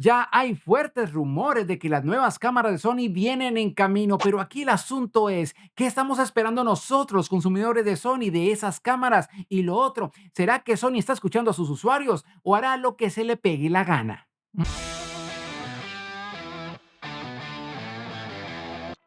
Ya hay fuertes rumores de que las nuevas cámaras de Sony vienen en camino, pero aquí el asunto es, ¿qué estamos esperando nosotros, consumidores de Sony, de esas cámaras? Y lo otro, ¿será que Sony está escuchando a sus usuarios o hará lo que se le pegue la gana?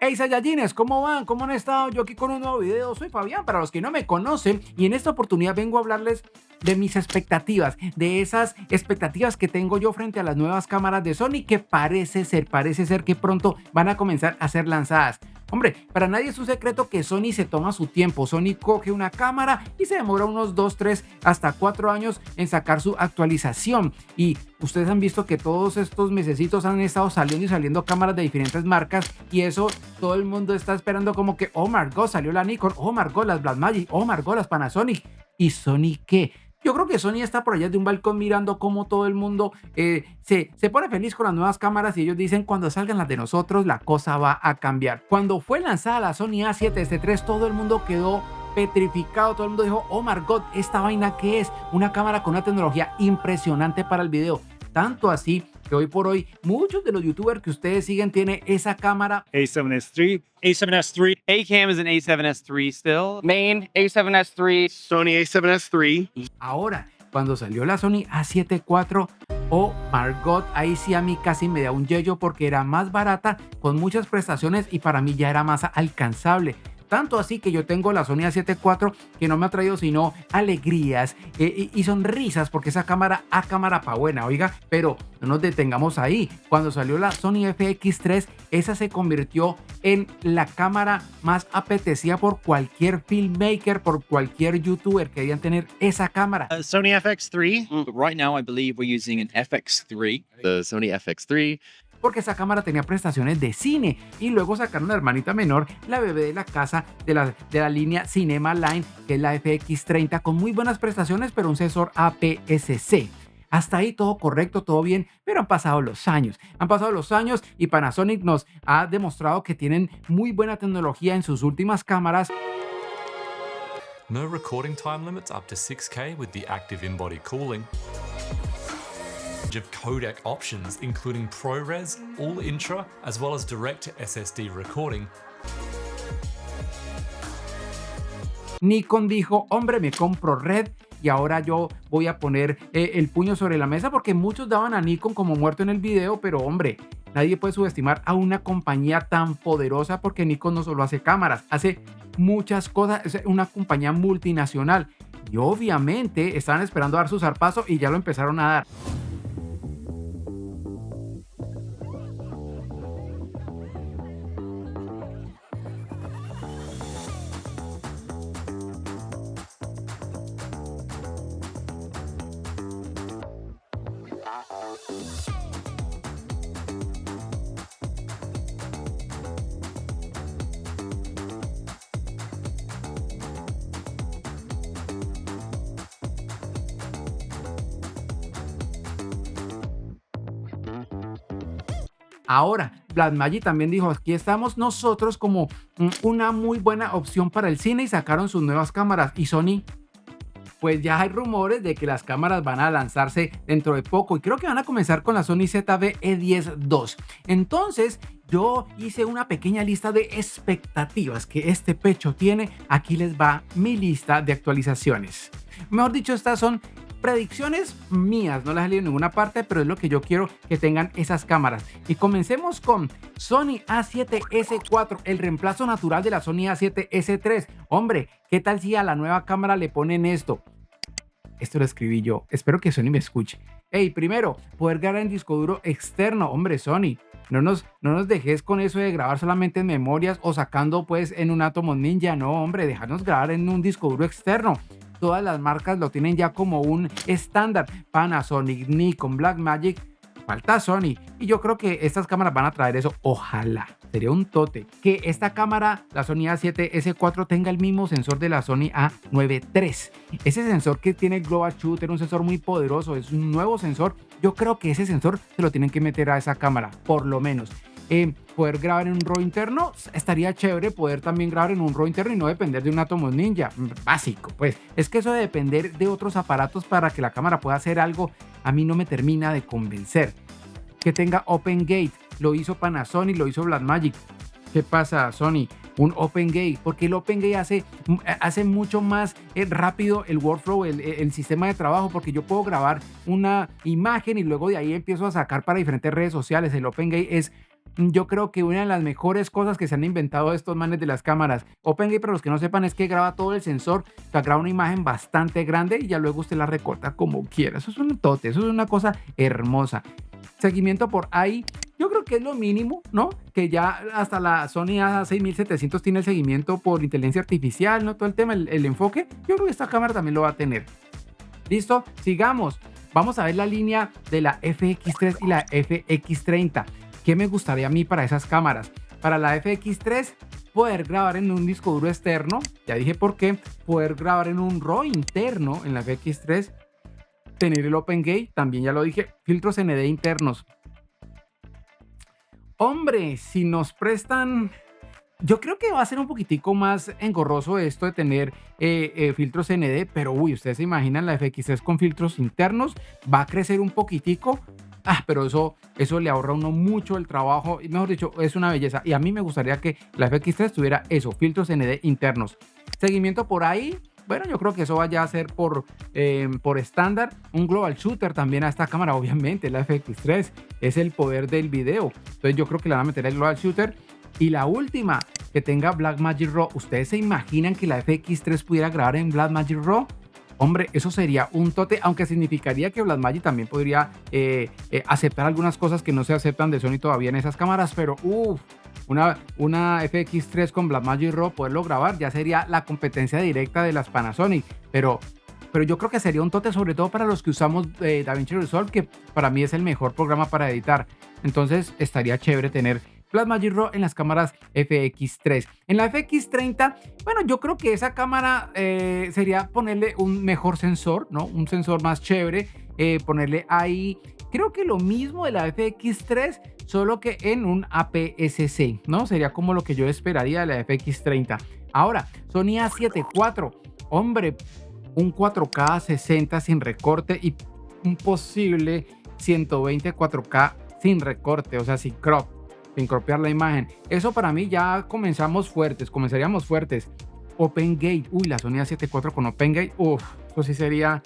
Hey Saiyajines, ¿cómo van? ¿Cómo han estado? Yo aquí con un nuevo video, soy Fabián, para los que no me conocen, y en esta oportunidad vengo a hablarles de mis expectativas, de esas expectativas que tengo yo frente a las nuevas cámaras de Sony que parece ser que pronto van a comenzar a ser lanzadas. Hombre, para nadie es un secreto que Sony se toma su tiempo. Sony coge una cámara y se demora unos 2, 3, hasta 4 años en sacar su actualización. Y ustedes han visto que todos estos mesecitos han estado saliendo y saliendo cámaras de diferentes marcas y eso todo el mundo está esperando como que, oh my god, salió la Nikon, oh my god, las Blackmagic, oh my god, las Panasonic. ¿Y Sony qué? Yo creo que Sony está por allá de un balcón mirando cómo todo el mundo se pone feliz con las nuevas cámaras y ellos dicen cuando salgan las de nosotros la cosa va a cambiar. Cuando fue lanzada la Sony A7S3 todo el mundo quedó petrificado, todo el mundo dijo, oh my god, esta vaina que es una cámara con una tecnología impresionante para el video. Tanto así que hoy por hoy muchos de los youtubers que ustedes siguen tienen esa cámara A7S3, A7S3. A-Cam is an A7S III still. Main A7S III. Sony A7S III. ahora. Cuando salió la Sony A7 IV, oh my god, ahí sí a mí casi me da un yello porque era más barata, con muchas prestaciones y para mí ya era más alcanzable. Tanto así que yo tengo la Sony A7 IV que no me ha traído sino alegrías y sonrisas porque esa cámara cámara pa' buena, oiga, pero no nos detengamos ahí. Cuando salió la Sony FX3, esa se convirtió en la cámara más apetecida por cualquier filmmaker, por cualquier youtuber. Querían tener esa cámara. Sony FX3. But right now, I believe we're using an FX3. The Sony FX3. Porque esa cámara tenía prestaciones de cine y luego sacaron la hermanita menor, la bebé de la casa de la línea Cinema Line, que es la FX30 con muy buenas prestaciones pero un sensor APS-C. Hasta ahí todo correcto, todo bien, pero han pasado los años y Panasonic nos ha demostrado que tienen muy buena tecnología en sus últimas cámaras. No recording time limits up to 6K with the active in-body cooling. Of codec options including ProRes, All Intra, as well as direct to SSD recording. Nikon dijo, hombre, me compro Red y ahora yo voy a poner el puño sobre la mesa porque muchos daban a Nikon como muerto en el video, pero hombre, nadie puede subestimar a una compañía tan poderosa porque Nikon no solo hace cámaras, hace muchas cosas, es una compañía multinacional y obviamente estaban esperando dar su zarpazo y ya lo empezaron a dar. Ahora, Blackmagic también dijo, aquí estamos nosotros como una muy buena opción para el cine y sacaron sus nuevas cámaras. Y Sony, pues ya hay rumores de que las cámaras van a lanzarse dentro de poco y creo que van a comenzar con la Sony ZV-E10 II. Entonces, yo hice una pequeña lista de expectativas que este pecho tiene. Aquí les va mi lista de actualizaciones. Mejor dicho, estas son predicciones mías, no las he leído en ninguna parte, pero es lo que yo quiero que tengan esas cámaras. Y comencemos con Sony A7S4, el reemplazo natural de la Sony A7S3. Hombre, ¿qué tal si a la nueva cámara le ponen esto? Esto lo escribí yo, espero que Sony me escuche. Hey, primero, poder grabar en disco duro externo. Hombre, Sony, no nos dejes con eso de grabar solamente en memorias o sacando pues en un Atomos Ninja. No, hombre, déjanos grabar en un disco duro externo. Todas las marcas lo tienen ya como un estándar. Panasonic, Nikon, Blackmagic. Falta Sony. Y yo creo que estas cámaras van a traer eso. Ojalá. Sería un tote. Que esta cámara, la Sony A7S4, tenga el mismo sensor de la Sony A9 III. Ese sensor que tiene el Global Shooter, un sensor muy poderoso. Es un nuevo sensor. Yo creo que ese sensor se lo tienen que meter a esa cámara. Por lo menos. Poder grabar en un RAW interno, estaría chévere poder también grabar en un RAW interno y no depender de un Atomos Ninja, básico, pues es que eso de depender de otros aparatos para que la cámara pueda hacer algo, a mí no me termina de convencer. que tenga Open Gate. Lo hizo Panasonic, lo hizo Blackmagic. ¿Qué pasa, Sony? Un Open Gate, porque el Open Gate hace mucho más rápido el workflow, el sistema de trabajo, porque yo puedo grabar una imagen y luego de ahí empiezo a sacar para diferentes redes sociales. El Open Gate es, yo creo que una de las mejores cosas que se han inventado estos manes de las cámaras. Open Gate, para los que no sepan, es que graba todo el sensor, o sea, graba una imagen bastante grande y ya luego usted la recorta como quiera. Eso es un tote, eso es una cosa hermosa. Seguimiento por ahí, yo creo que es lo mínimo, ¿no? Que ya hasta la Sony A6700 tiene el seguimiento por inteligencia artificial, ¿no? Todo el tema, el enfoque. Yo creo que esta cámara también lo va a tener. ¿Listo? Sigamos. Vamos a ver la línea de la FX3 y la FX30. ¿Qué me gustaría a mí para esas cámaras? Para la FX3, poder grabar en un disco duro externo. Ya dije por qué. Poder grabar en un RAW interno en la FX3. Tener el Open Gate, también ya lo dije. Filtros ND internos. Hombre, si nos prestan, yo creo que va a ser un poquitico más engorroso esto de tener filtros ND, pero uy, ustedes se imaginan la FX3 con filtros internos, va a crecer un poquitico, pero eso le ahorra a uno mucho el trabajo, y mejor dicho, es una belleza, y a mí me gustaría que la FX3 tuviera eso, filtros ND internos. Seguimiento por ahí. Bueno, yo creo que eso vaya a ser por estándar. Un global shooter también a esta cámara, obviamente, la FX3. Es el poder del video. Entonces yo creo que le van a meter el global shooter. Y la última, que tenga Blackmagic RAW. ¿Ustedes se imaginan que la FX3 pudiera grabar en Blackmagic RAW? Hombre, eso sería un tote, aunque significaría que Blackmagic también podría aceptar algunas cosas que no se aceptan de Sony todavía en esas cámaras, pero una FX3 con Blackmagic RAW, poderlo grabar, ya sería la competencia directa de las Panasonic, pero yo creo que sería un tote, sobre todo para los que usamos DaVinci Resolve, que para mí es el mejor programa para editar. Entonces estaría chévere tener Blackmagic RAW en las cámaras FX3. En la FX30, bueno, yo creo que esa cámara sería ponerle un mejor sensor, ¿no? Un sensor más chévere, ponerle ahí, creo que lo mismo de la FX3, solo que en un APS-C, ¿no? Sería como lo que yo esperaría de la FX30. Ahora, Sony A7 IV, hombre, un 4K 60 sin recorte y un posible 120 4K sin recorte, o sea, sin crop, sin cropear la imagen. Eso para mí ya comenzaríamos fuertes. Open Gate, la Sony A7 IV con Open Gate, eso sí sería...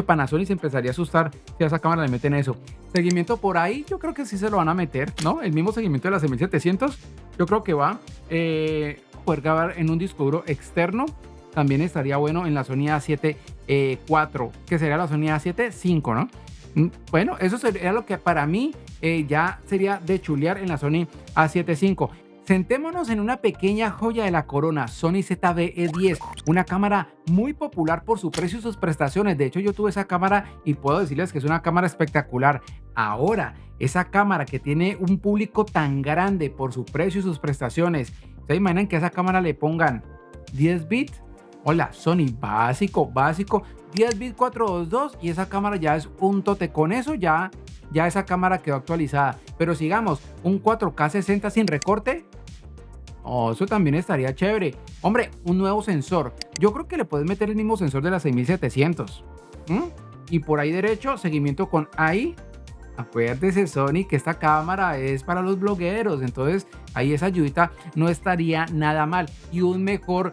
Panasonic se empezaría a asustar si a esa cámara le meten eso. Seguimiento por ahí, yo creo que sí se lo van a meter, ¿no? El mismo seguimiento de la 6700, yo creo que va. Poder grabar en un disco duro externo, también estaría bueno en la Sony A7 IV, que sería la Sony A7 V, ¿no? Bueno, eso sería lo que para mí ya sería de chulear en la Sony A7 V. Sentémonos en una pequeña joya de la corona, Sony ZV-E10, una cámara muy popular por su precio y sus prestaciones. De hecho, yo tuve esa cámara y puedo decirles que es una cámara espectacular. Ahora, esa cámara que tiene un público tan grande por su precio y sus prestaciones, ¿se imaginan que a esa cámara le pongan 10 bits? Hola, Sony, básico, 10 bits 422 y esa cámara ya es un tote. Con eso ya esa cámara quedó actualizada. Pero sigamos, un 4K 60 sin recorte. Eso también estaría chévere. Hombre, un nuevo sensor. Yo creo que le puedes meter el mismo sensor de la 6700. Y por ahí derecho, seguimiento con AI. Acuérdese, Sony, que esta cámara es para los blogueros. Entonces, ahí esa ayudita no estaría nada mal. Y un mejor,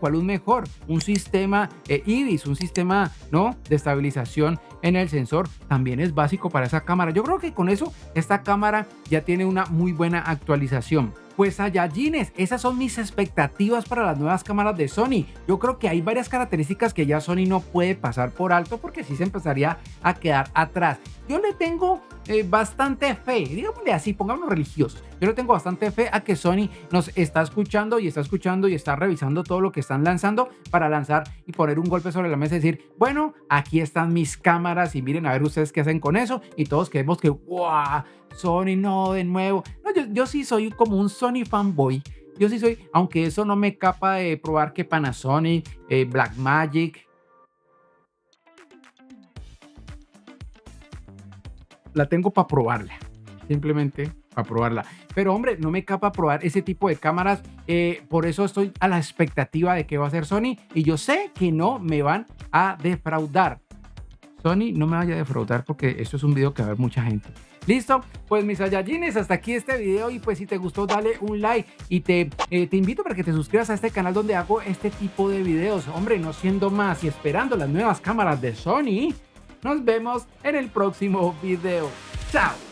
¿cuál un mejor? Un sistema IBIS, un sistema, ¿no?, de estabilización en el sensor. También es básico para esa cámara. Yo creo que con eso, esta cámara ya tiene una muy buena actualización. Pues Saiyajines, esas son mis expectativas para las nuevas cámaras de Sony. Yo creo que hay varias características que ya Sony no puede pasar por alto porque sí se empezaría a quedar atrás. Yo le tengo bastante fe, digámosle así, pongámonos religiosos. Yo le tengo bastante fe a que Sony nos está escuchando y está revisando todo lo que están lanzando para lanzar y poner un golpe sobre la mesa y decir, bueno, aquí están mis cámaras y miren a ver ustedes qué hacen con eso, y todos queremos que, ¡wow! Sony, no, de nuevo. No, yo sí soy como un Sony fanboy. Yo sí soy, aunque eso no me capa de probar que Panasonic, Blackmagic, la tengo para probarla, simplemente para probarla. Pero hombre, no me capa probar ese tipo de cámaras, por eso estoy a la expectativa de qué va a hacer Sony y yo sé que no me van a defraudar. Sony, no me vaya a defraudar porque esto es un video que va a ver mucha gente. ¿Listo? Pues mis Saiyajines, hasta aquí este video y pues si te gustó dale un like y te invito para que te suscribas a este canal donde hago este tipo de videos. Hombre, no siendo más y esperando las nuevas cámaras de Sony, nos vemos en el próximo video. ¡Chao!